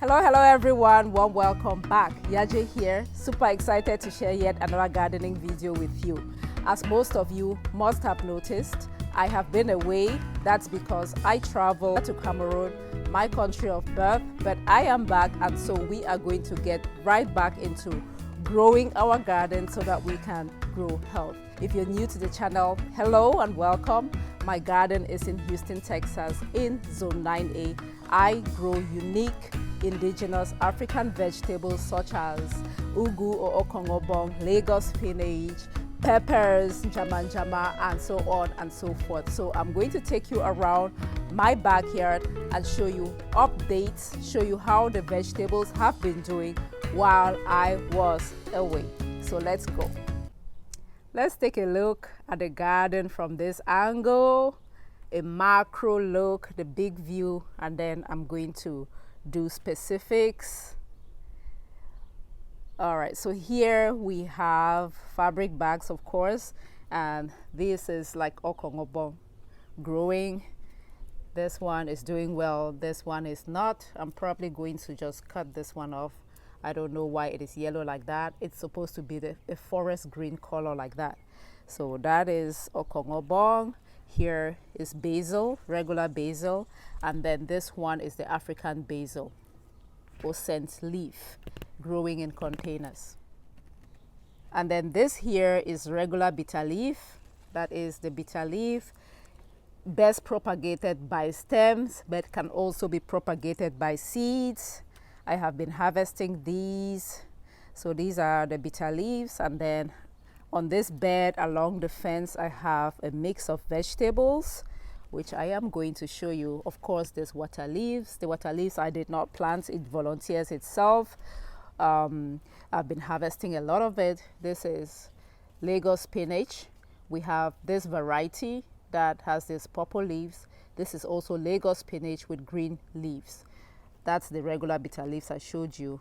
Hello everyone, warm welcome back. Yaje here, super excited to share yet another gardening video with you. As most of you must have noticed, I have been away. That's because I traveled to Cameroon, my country of birth, but I am back, and so we are going to get right back into growing our garden so that we can grow health. If you're new to the channel, hello and welcome. My garden is in Houston, Texas in Zone 9A. I grow unique indigenous African vegetables such as ugu or okong, obong, Lagos spinach, peppers, njama, and so on and so forth. So I'm going to take you around my backyard and show you updates, show you how the vegetables have been doing while I was away. So let's go. Let's take a look at the garden from this angle, a macro look, the big view, and then I'm going to do specifics. All right, so here we have fabric bags, of course, and this is like okong, obong growing. This one is doing well, this one is not. I'm probably going to just cut this one off. I don't know why it is yellow like that. It's supposed to be a forest green color like that. So that is okong, obong. Here is basil, regular basil, and then this one is the African basil or scent leaf growing in containers. And then this here is regular bitterleaf. That is the bitterleaf, best propagated by stems, but can also be propagated by seeds. I have been harvesting these. So these are the bitter leaves, and then on this bed along the fence I have a mix of vegetables which I am going to show you. Of course, there's water leaves. The water leaves I did not plant, it volunteers itself. I've been harvesting a lot of it. This is Lagos spinach. We have this variety that has these purple leaves. This is also Lagos spinach with green leaves. That's the regular bitter leaves I showed you.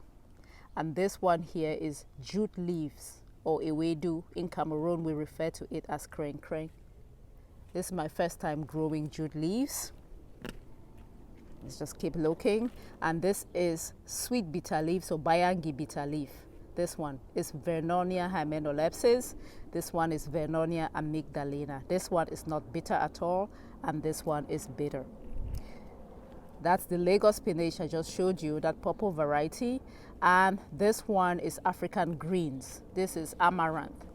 And this one here is jute leaves, or ewedu. In Cameroon, we refer to it as kreng. This is my first time growing jute leaves. Let's just keep looking. And this is sweet bitter leaf, so Bayangi bitter leaf. This one is Vernonia hymenolapsis. This one is Vernonia amygdalina. This one is not bitter at all, and this one is bitter. That's the Lagos spinach I just showed you, that purple variety. And this one is African greens. This is amaranth.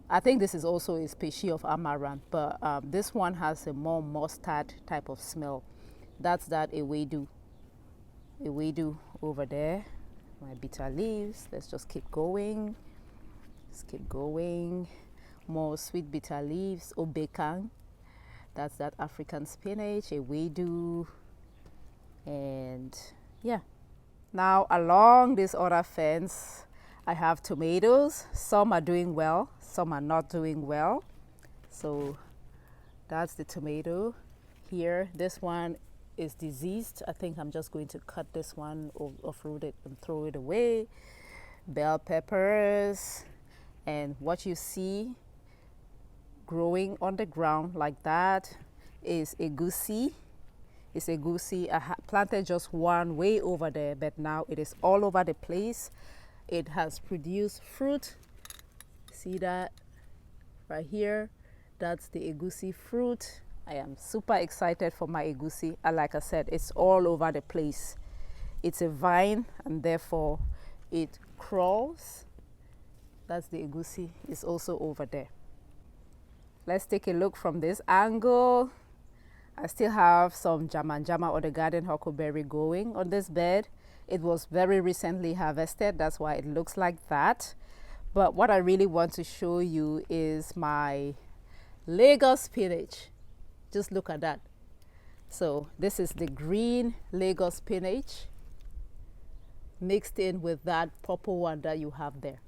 I think this is also a species of amaranth, but this one has a more mustard type of smell. That's that ewedu over there. My bitter leaves. Let's just keep going. Let's keep going. More sweet bitter leaves, obong. That's that African spinach, ewedu. And yeah, now along this other fence I have tomatoes. Some are doing well, some are not doing well. So that's the tomato here. This one is diseased. I think I'm just going to cut this one, or uproot it and throw it away. Bell peppers, and what you see growing on the ground like that is egusi. It's egusi. I planted just one way over there, but now it is all over the place. It has produced fruit. See that right here? That's the egusi fruit. I am super excited for my egusi. And like I said, it's all over the place. It's a vine, and therefore it crawls. That's the egusi. It's also over there. Let's take a look from this angle. I still have some njama or the garden huckleberry going on this bed. It was very recently harvested, that's why it looks like that. But what I really want to show you is my Lagos spinach. Just look at that. So this is the green Lagos spinach mixed in with that purple one that you have there.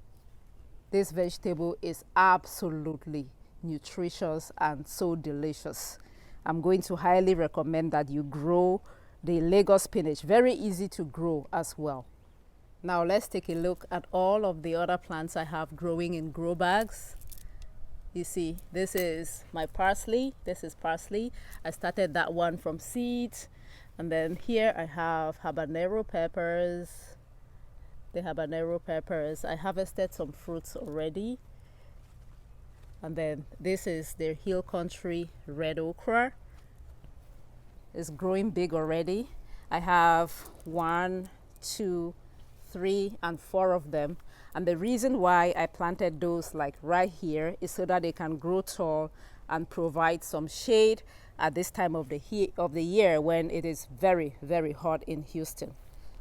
This vegetable is absolutely nutritious and so delicious. I'm going to highly recommend that you grow the Lagos spinach. Very easy to grow as well. Now let's take a look at all of the other plants I have growing in grow bags. You see, this is my parsley. This is parsley. I started that one from seeds. And then here I have habanero peppers. The habanero peppers, I harvested some fruits already. And then this is the hill country red okra. It's growing big already. I have 1, 2, 3, and 4 of them. And the reason why I planted those like right here is so that they can grow tall and provide some shade at this time of the year when it is very, very hot in Houston.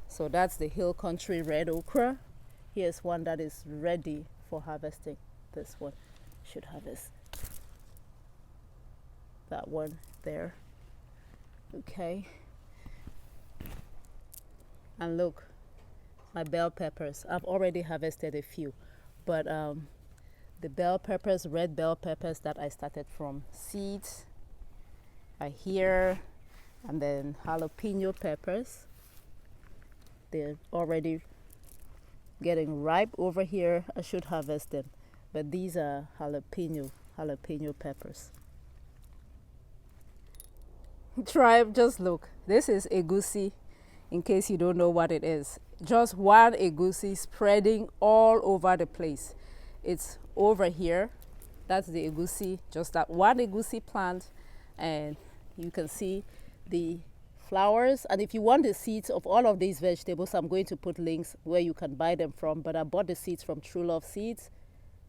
So that's the hill country red okra. Here's one that is ready for harvesting. This one should harvest. That one there. Okay. And look, my bell peppers. I've already harvested a few, but the bell peppers, red bell peppers that I started from seeds are here. And then jalapeno peppers. They're already getting ripe over here. I should harvest them, but these are jalapeno peppers. Just look. This is egusi, in case you don't know what it is. Just one egusi spreading all over the place. It's over here. That's the egusi, just that one egusi plant, and you can see the flowers. And if you want the seeds of all of these vegetables, I'm going to put links where you can buy them from, but I bought the seeds from True Love Seeds.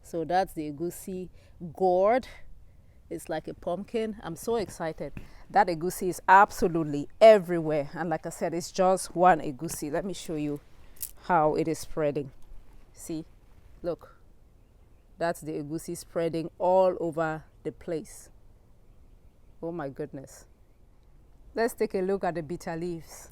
So that's the egusi gourd. It's like a pumpkin. I'm so excited. That egusi is absolutely everywhere. And like I said, it's just one egusi. Let me show you how it is spreading. See, look. That's the egusi spreading all over the place. Oh my goodness. Let's take a look at the bitter leaves.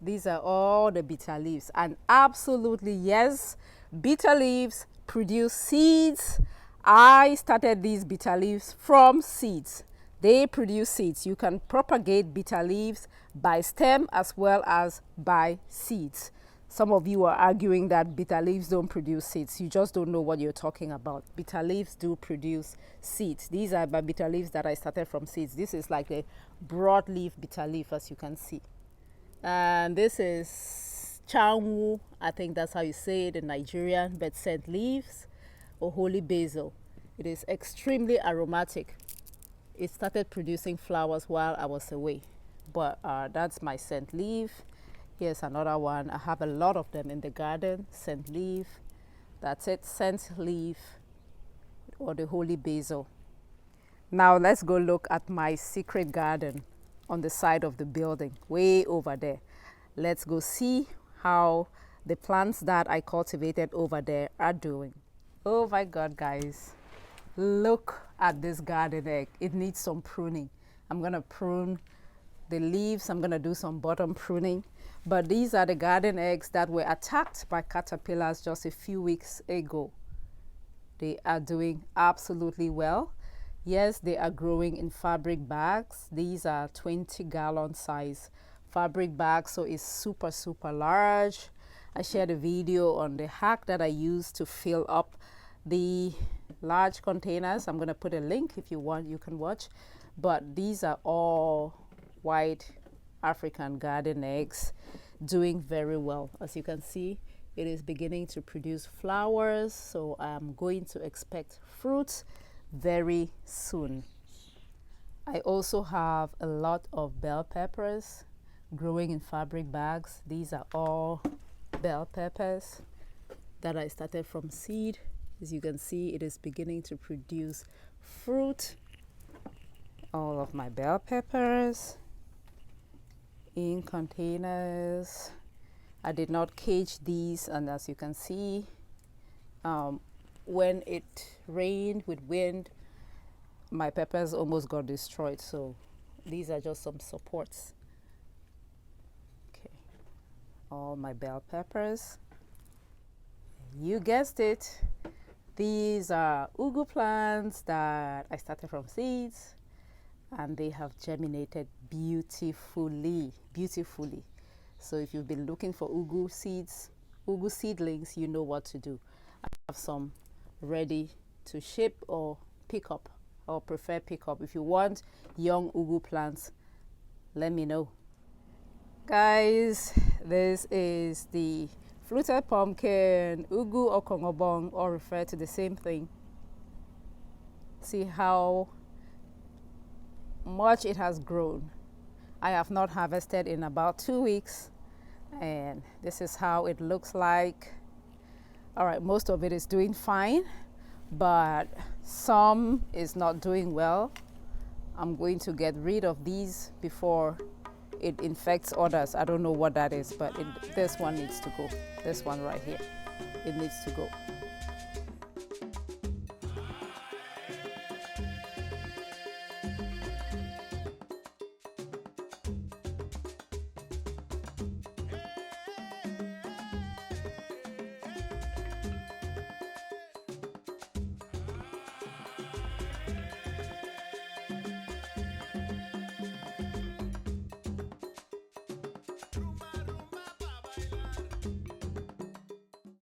These are all the bitter leaves. And absolutely, yes, bitter leaves produce seeds. I started these bitter leaves from seeds. They produce seeds. You can propagate bitter leaves by stem as well as by seeds. Some of you are arguing that bitter leaves don't produce seeds. You just don't know what you're talking about. Bitter leaves do produce seeds. These are my bitter leaves that I started from seeds. This is like a broadleaf bitter leaf, as you can see. And this is chanwu. I think that's how you say it in Nigerian, but scent leaves or holy basil. It is extremely aromatic. It started producing flowers while I was away, but that's my scent leaf. Here's another one. I have a lot of them in the garden. Scent leaf. That's it. Scent leaf or the holy basil. Now let's go look at my secret garden on the side of the building, way over there. Let's go see how the plants that I cultivated over there are doing. Oh my God, guys. Look at this garden egg. It needs some pruning. I'm going to prune the leaves. I'm going to do some bottom pruning. But these are the garden eggs that were attacked by caterpillars just a few weeks ago. They are doing absolutely well. Yes, they are growing in fabric bags. These are 20-gallon size fabric bags, so it's super, super large. I shared a video on the hack that I used to fill up the large containers. I'm going to put a link if you want, you can watch. But these are all white African garden eggs doing very well. As you can see, it is beginning to produce flowers, so I'm going to expect fruit very soon. I also have a lot of bell peppers growing in fabric bags. These are all bell peppers that I started from seed. As you can see, it is beginning to produce fruit. All of my bell peppers in containers. I did not cage these, and as you can see, when it rained with wind, my peppers almost got destroyed. So these are just some supports. Okay, all my bell peppers. You guessed it. These are ugu plants that I started from seeds, and they have germinated beautifully. So if you've been looking for ugu seeds, ugu seedlings, you know what to do. I have some ready to ship or pick up, or prefer pick up. If you want young ugu plants, let me know. Guys, this is the fluted pumpkin, ugu okong, obong, all refer to the same thing. See how much it has grown. I have not harvested in about 2 weeks, and this is how it looks like. All right, most of it is doing fine, but some is not doing well. I'm going to get rid of these before it infects others. I don't know what that is, but this one needs to go. This one right here, it needs to go.